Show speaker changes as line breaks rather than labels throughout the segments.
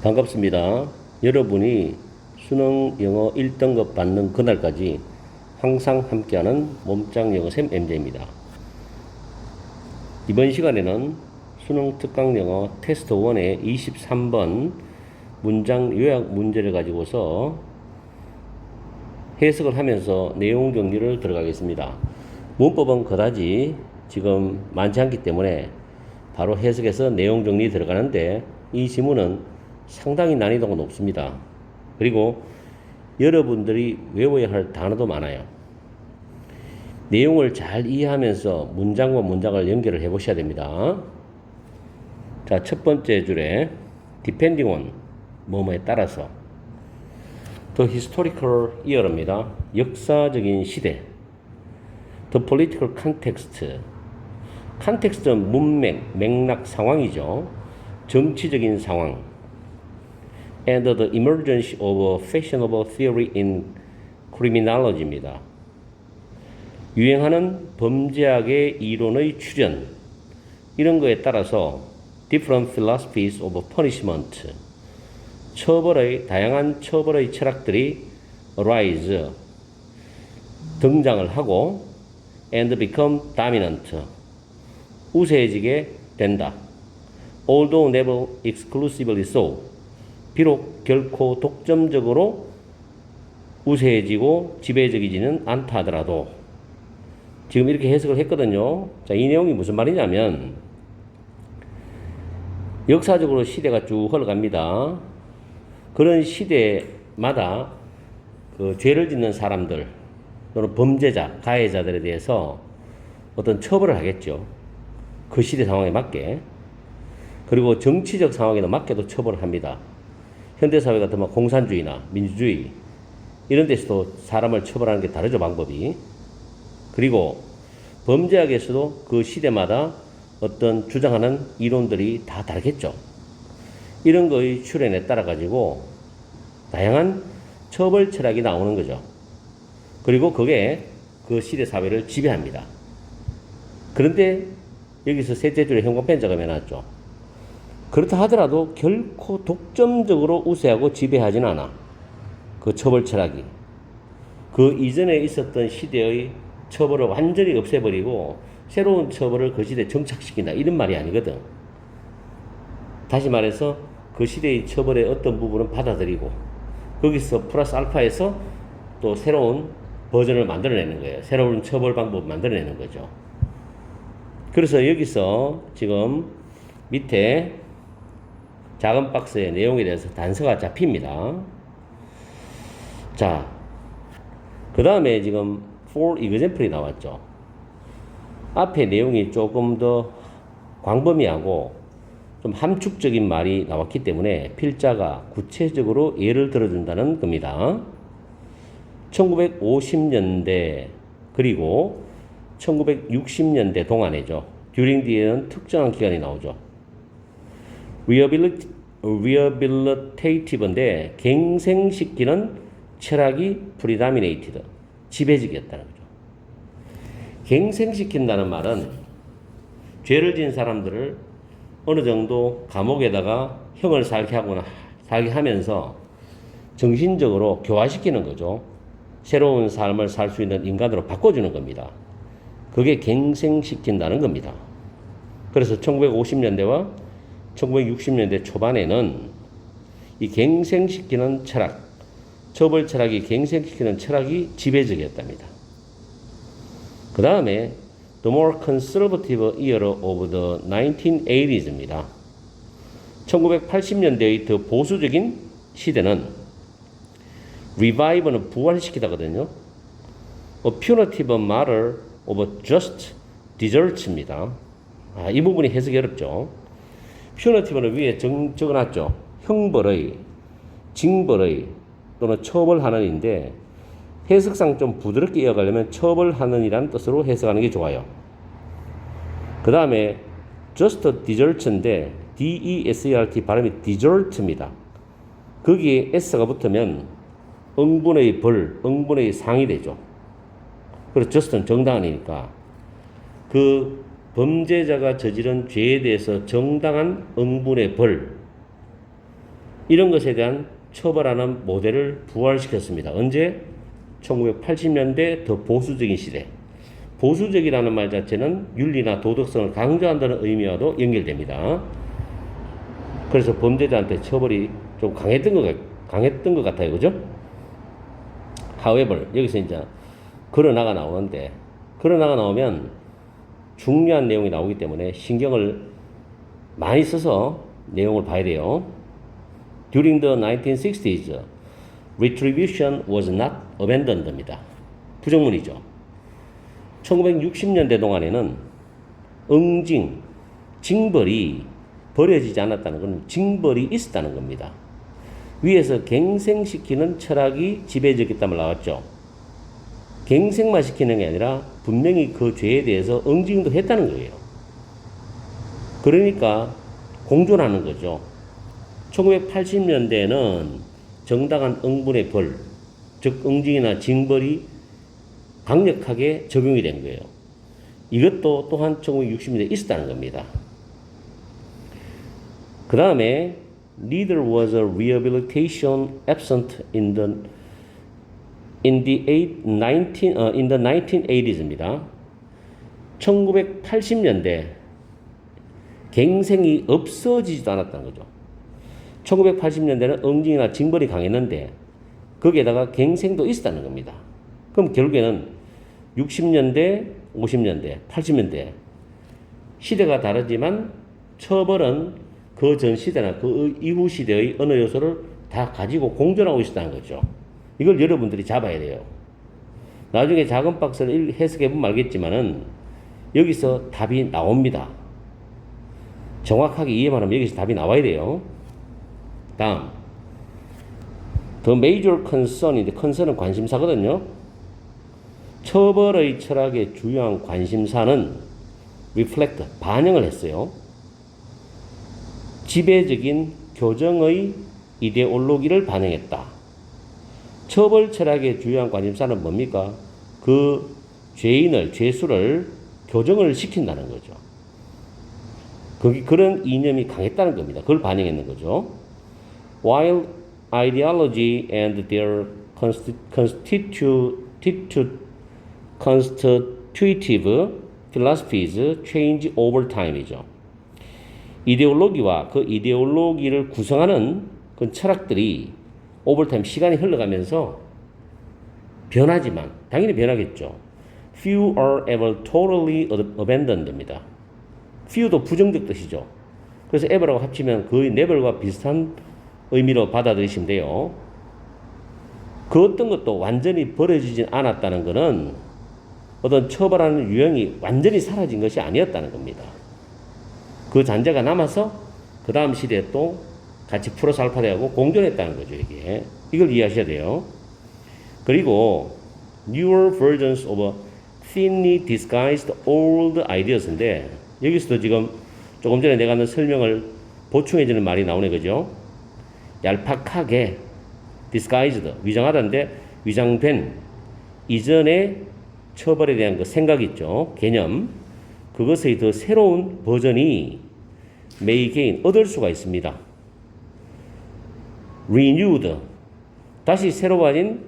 반갑습니다. 여러분이 수능 영어 1등급 받는 그날까지 항상 함께하는 몸짱 영어쌤 MJ입니다. 이번 시간에는 수능 특강 영어 테스트 1의 23번 문장 요약 문제를 가지고서 해석을 하면서 내용 정리를 들어가겠습니다. 문법은 그다지 지금 많지 않기 때문에 바로 해석해서 내용 정리 들어가는데, 이 지문은 상당히 난이도가 높습니다. 그리고 여러분들이 외워야 할 단어도 많아요. 내용을 잘 이해하면서 문장과 문장을 연결을 해 보셔야 됩니다. 자, 첫 번째 줄에 depending on 뭐뭐에 따라서, the historical year입니다. 역사적인 시대. the political context. 컨텍스트는 문맥, 맥락, 상황이죠. 정치적인 상황. and the emergence of fashionable theory in criminology입니다. 유행하는 범죄학의 이론의 출현, 이런 거에 따라서 different philosophies of punishment, 다양한 처벌의 철학들이 arise, 등장을 하고 and become dominant, 우세해지게 된다. although never exclusively so, 비록 결코 독점적으로 우세해지고 지배적이지는 않다 하더라도. 지금 이렇게 해석을 했거든요. 자, 이 내용이 무슨 말이냐면, 역사적으로 시대가 쭉 흘러갑니다. 그런 시대마다 그 죄를 짓는 사람들 또는 범죄자, 가해자들에 대해서 어떤 처벌을 하겠죠. 그 시대 상황에 맞게. 그리고 정치적 상황에도 맞게도 처벌을 합니다. 현대사회 같은 공산주의나 민주주의 이런 데서도 사람을 처벌하는 게 다르죠, 방법이. 그리고 범죄학에서도 그 시대마다 어떤 주장하는 이론들이 다 다르겠죠. 이런 거의 출현에 따라 가지고 다양한 처벌 철학이 나오는 거죠. 그리고 그게 그 시대 사회를 지배합니다. 그런데 여기서 셋째 줄에 형광펜자가 해놨죠. 그렇다 하더라도 결코 독점적으로 우세하고 지배하지는 않아. 그 처벌 철학이. 그 이전에 있었던 시대의 처벌을 완전히 없애버리고 새로운 처벌을 그 시대에 정착시킨다, 이런 말이 아니거든. 다시 말해서 그 시대의 처벌의 어떤 부분은 받아들이고 거기서 플러스 알파에서 또 새로운 버전을 만들어내는 거예요. 새로운 처벌 방법을 만들어내는 거죠. 그래서 여기서 지금 밑에 작은 박스의 내용에 대해서 단서가 잡힙니다. 자, 그 다음에 지금 for example이 나왔죠. 앞에 내용이 조금 더 광범위하고 좀 함축적인 말이 나왔기 때문에 필자가 구체적으로 예를 들어준다는 겁니다. 1950년대 그리고 1960년대 동안이죠. during 뒤에는 특정한 기간이 나오죠. rehabilitative인데 갱생시키는 철학이 predominated, 지배적이었다는 거죠. 갱생시킨다는 말은 죄를 지은 사람들을 어느 정도 감옥에다가 형을 살게 하면서 정신적으로 교화시키는 거죠. 새로운 삶을 살 수 있는 인간으로 바꿔주는 겁니다. 그게 갱생시킨다는 겁니다. 그래서 1950년대와 1960년대 초반에는 이 갱생시키는 철학, 처벌 철학이 갱생시키는 철학이 지배적이었답니다. 그 다음에 The more conservative era of the 1980s입니다. 1980년대의 더 보수적인 시대는 revive는 부활시키다거든요. A punitive matter of just deserts입니다. 이 부분이 해석이 어렵죠. 퓨너티브는 위에 적어놨죠. 형벌의, 징벌의 또는 처벌하는인데, 해석상 좀 부드럽게 이어가려면 처벌하는이라는 뜻으로 해석하는 게 좋아요. 그 다음에 just desert인데 D-E-S-E-R-T 발음이 desert입니다. 거기에 S가 붙으면 응분의 벌, 응분의 상이 되죠. 그래서 just는 정당한이니까 그 범죄자가 저지른 죄에 대해서 정당한 응분의 벌, 이런 것에 대한 처벌하는 모델을 부활시켰습니다. 언제? 1980년대 더 보수적인 시대. 보수적이라는 말 자체는 윤리나 도덕성을 강조한다는 의미와도 연결됩니다. 그래서 범죄자한테 처벌이 좀 강했던 것 같아요. 그죠? However, 여기서 이제 걸어나가 나오는데, 걸어나가 나오면 중요한 내용이 나오기 때문에 신경을 많이 써서 내용을 봐야 돼요. During the 1960s, retribution was not abandoned입니다. 부정문이죠. 1960년대 동안에는 응징, 징벌이 버려지지 않았다는 건 징벌이 있었다는 겁니다. 위에서 갱생시키는 철학이 지배적이었다면 나왔죠. 갱생만 시키는 게 아니라 분명히 그 죄에 대해서 응징도 했다는 거예요. 그러니까 공존하는 거죠. 1980년대에는 정당한 응분의 벌, 즉 응징이나 징벌이 강력하게 적용이 된 거예요. 이것도 또한 1960년대에 있었다는 겁니다. 그 다음에 neither was a rehabilitation absent in the 1980s입니다. 1980년대 갱생이 없어지지도 않았다는 거죠. 1980년대는 응징이나 징벌이 강했는데 거기에다가 갱생도 있었다는 겁니다. 그럼 결국에는 60년대, 50년대, 80년대 시대가 다르지만 처벌은 그 전 시대나 그 이후 시대의 어느 요소를 다 가지고 공존하고 있었다는 거죠. 이걸 여러분들이 잡아야 돼요. 나중에 작은 박스를 해석해보면 알겠지만은 여기서 답이 나옵니다. 정확하게 이해만 하면 여기서 답이 나와야 돼요. 다음, The major concern인데 concern은 관심사거든요. 처벌의 철학의 주요한 관심사는 reflect, 반영을 했어요. 지배적인 교정의 이데올로기를 반영했다. 처벌 철학의 주요한 관심사는 뭡니까? 그 죄인을, 죄수를 교정을 시킨다는 거죠. 그런 이념이 강했다는 겁니다. 그걸 반영했는 거죠. While ideology and their constitutive philosophies change over time이죠. 이데올로기와 그 이데올로기를 구성하는 그 철학들이 오버타임 시간이 흘러가면서 변하지만 당연히 변하겠죠. Few are ever totally abandoned입니다. few도 부정적 뜻이죠. 그래서 ever라고 합치면 거의 never과 비슷한 의미로 받아들이시면 돼요. 그 어떤 것도 완전히 버려지진 않았다는 것은 어떤 처벌하는 유형이 완전히 사라진 것이 아니었다는 겁니다. 그 잔재가 남아서 그 다음 시대에 또 같이 풀어서 알파되고 공존했다는 거죠. 이게. 이걸 이해하셔야 돼요. 그리고 newer versions of thinly disguised old ideas인데 여기서도 지금 조금 전에 내가 하는 설명을 보충해주는 말이 나오네. 그죠? 얄팍하게 disguised, 위장하다인데 위장된 이전의 처벌에 대한 그 생각 있죠. 개념. 그것의 더 새로운 버전이 may gain, 얻을 수가 있습니다. renewed, 다시 새로워진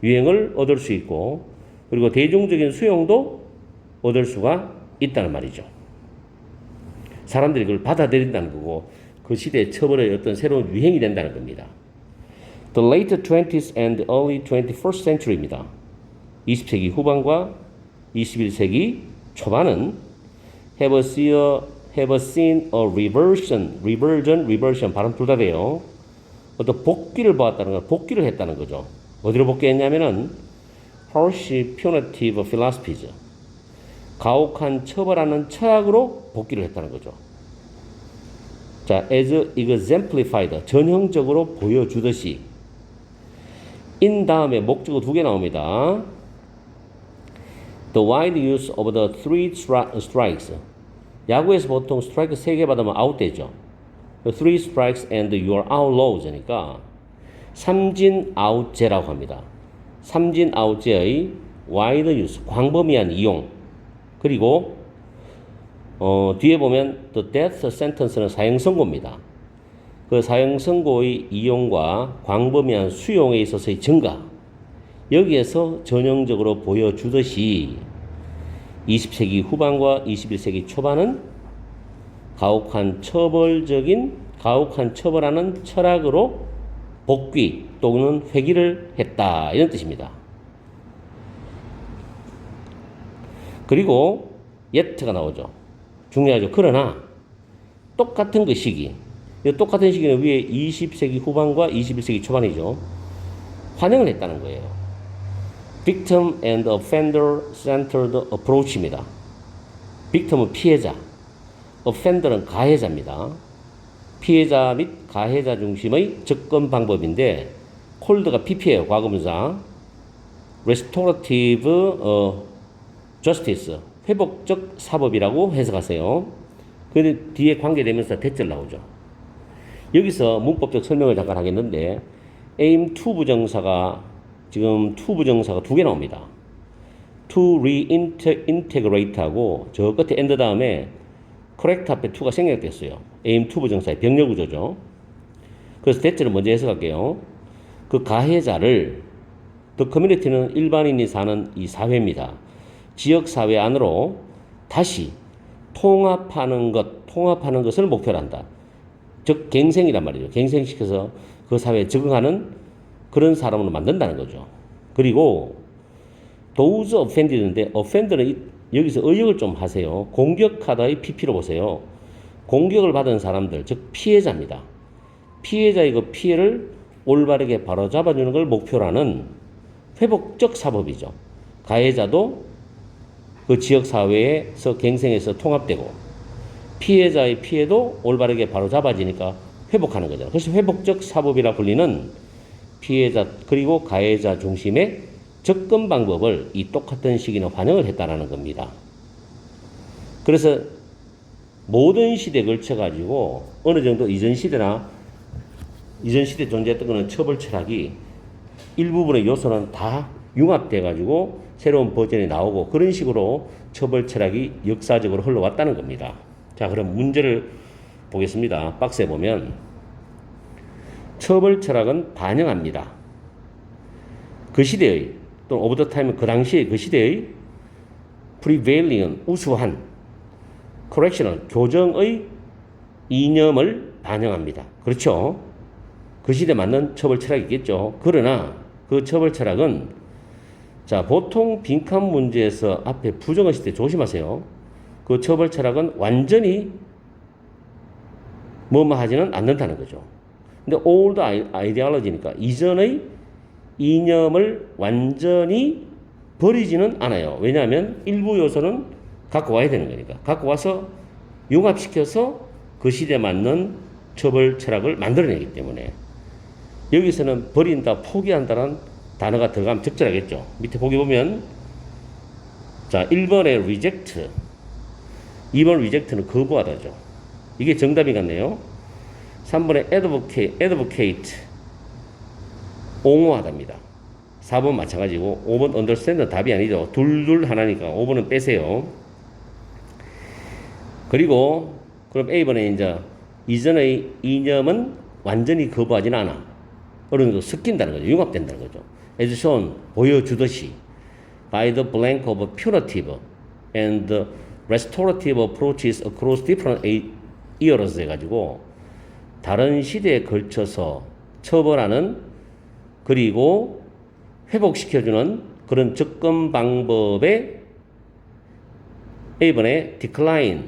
유행을 얻을 수 있고 그리고 대중적인 수용도 얻을 수가 있다는 말이죠. 사람들이 그걸 받아들인다는 거고 그 시대의 처벌의 어떤 새로운 유행이 된다는 겁니다. The late 20th and early 21st century입니다. 20세기 후반과 21세기 초반은 have seen a reversion 발음 둘 다 돼요. 어떤 복귀를 보았다는 건 복귀를 했다는 거죠. 어디로 복귀했냐면은 harsh punitive philosophies, 가혹한 처벌하는 철학으로 복귀를 했다는 거죠. 자, as exemplified, 전형적으로 보여주듯이. in 다음에 목적어 두 개 나옵니다. The wide use of the three strikes. 야구에서 보통 스트라이크 3개 받으면 아웃되죠. The three strikes and you are out laws니까 삼진 아웃제라고 합니다. 삼진 아웃제의 wide use, 광범위한 이용. 그리고 뒤에 보면 the death sentence는 사형 선고입니다. 그 사형 선고의 이용과 광범위한 수용에 있어서의 증가, 여기에서 전형적으로 보여주듯이 20세기 후반과 21세기 초반은 가혹한 처벌하는 철학으로 복귀 또는 회귀를 했다, 이런 뜻입니다. 그리고 yet가 나오죠. 중요하죠. 그러나 똑같은 그 시기, 똑같은 시기는 위에 20세기 후반과 21세기 초반이죠. 환영을 했다는 거예요. Victim and Offender Centered Approach입니다. Victim은 피해자, Offender는 가해자입니다. 피해자 및 가해자 중심의 접근 방법인데, 콜드가 PP예요. 과거분사. Restorative Justice, 회복적 사법이라고 해석하세요. 근데 뒤에 관계되면서 대절 나오죠. 여기서 문법적 설명을 잠깐 하겠는데, aim to 부정사가 지금 to 부정사가 두 개 나옵니다. to reintegrate 하고 저 끝에 end 다음에 correct 앞에 to가 생략됐어요. aim to 부정사의 병렬 구조죠. 그래서 대절을 먼저 해석할게요. 그 가해자를, the community는 일반인이 사는 이 사회입니다. 지역 사회 안으로 다시 통합하는 것을 목표로 한다. 즉 갱생이란 말이죠. 갱생시켜서 그 사회에 적응하는 그런 사람으로 만든다는 거죠. 그리고 those offended인데, offender는 여기서 의역을 좀 하세요. 공격하다의 PP로 보세요. 공격을 받은 사람들, 즉 피해자입니다. 피해자의 그 피해를 올바르게 바로잡아주는 걸 목표로 하는 회복적 사법이죠. 가해자도 그 지역사회에서 갱생해서 통합되고 피해자의 피해도 올바르게 바로잡아지니까 회복하는 거잖아요. 그래서 회복적 사법이라 불리는 피해자 그리고 가해자 중심의 접근 방법을 이 똑같은 시기는 환영을 했다라는 겁니다. 그래서 모든 시대에 걸쳐가지고 어느 정도 이전 시대 존재했던 거는 처벌 철학이 일부분의 요소는 다 융합돼가지고 새로운 버전이 나오고 그런 식으로 처벌 철학이 역사적으로 흘러왔다는 겁니다. 자, 그럼 문제를 보겠습니다. 박스에 보면 처벌 철학은 반영합니다. 그 시대의 또는 오브 더 타임 그 당시의 그 시대의 prevailing 우수한 correctional 교정의 이념을 반영합니다. 그렇죠? 그 시대에 맞는 처벌 철학이 있겠죠. 그러나 그 처벌 철학은 자, 보통 빈칸 문제에서 앞에 부정하실 때 조심하세요. 그 처벌 철학은 완전히 뭐뭐 하지는 않는다는 거죠. 근데 old ideology니까 이전의 이념을 완전히 버리지는 않아요. 왜냐하면 일부 요소는 갖고 와야 되는 거니까. 갖고 와서 융합시켜서 그 시대에 맞는 처벌 철학을 만들어내기 때문에 여기서는 버린다, 포기한다는 단어가 들어가면 적절하겠죠. 밑에 보기 보면 자, 1번에 reject, 2번 reject는 거부하다죠. 이게 정답이 같네요. 3번에 advocate, 옹호하답니다. 4번 마찬가지고 5번 understand는 답이 아니죠. 둘 하나니까 5번은 빼세요. 그리고 그럼 A번에 이제 이전의 이념은 완전히 거부하지는 않아. 어느 정도 섞인다는 거죠. 융합된다는 거죠. As shown, 보여주듯이 by the blank of punitive and restorative approaches across different eras 해가지고 다른 시대에 걸쳐서 처벌하는 그리고 회복시켜주는 그런 접근 방법에 A번에 decline,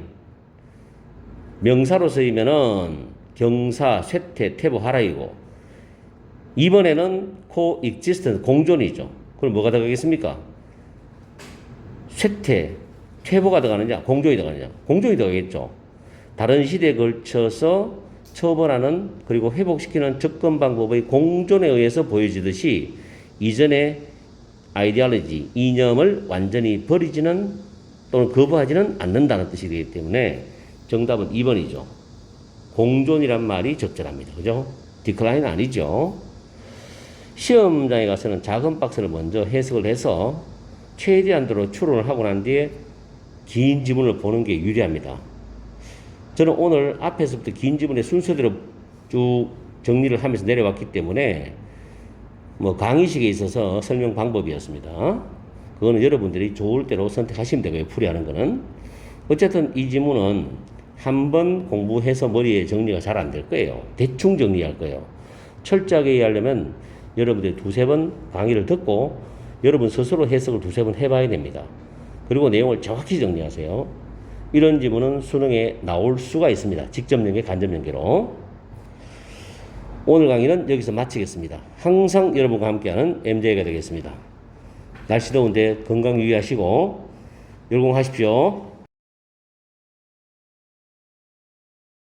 명사로 쓰이면은 경사, 쇠퇴, 퇴보, 하락이고 2번에는 coexistence, 공존이죠. 그럼 뭐가 들어가겠습니까? 쇠퇴, 퇴보가 들어가느냐, 공존이 들어가느냐? 공존이 들어가겠죠. 다른 시대에 걸쳐서 처벌하는 그리고 회복시키는 접근 방법의 공존에 의해서 보여지듯이 이전의 아이디올로지, 이념을 완전히 버리지는 또는 거부하지는 않는다는 뜻이 되기 때문에 정답은 2번이죠. 공존이란 말이 적절합니다. 그죠? 디클라인 아니죠. 시험장에 가서는 작은 박스를 먼저 해석을 해서 최대한도로 추론을 하고 난 뒤에 긴 지문을 보는 게 유리합니다. 저는 오늘 앞에서부터 긴 지문의 순서대로 쭉 정리를 하면서 내려왔기 때문에 뭐 강의식에 있어서 설명 방법이었습니다. 그거는 여러분들이 좋을 대로 선택하시면 되고요. 풀이하는 거는. 어쨌든 이 지문은 한번 공부해서 머리에 정리가 잘 안 될 거예요. 대충 정리할 거예요. 철저하게 이해하려면 여러분들이 두세 번 강의를 듣고 여러분 스스로 해석을 두세 번 해봐야 됩니다. 그리고 내용을 정확히 정리하세요. 이런 지문은 수능에 나올 수가 있습니다. 직접 연계, 간접 연계로. 오늘 강의는 여기서 마치겠습니다. 항상 여러분과 함께하는 MJ가 되겠습니다. 날씨 더운데 건강 유의하시고 열공하십시오.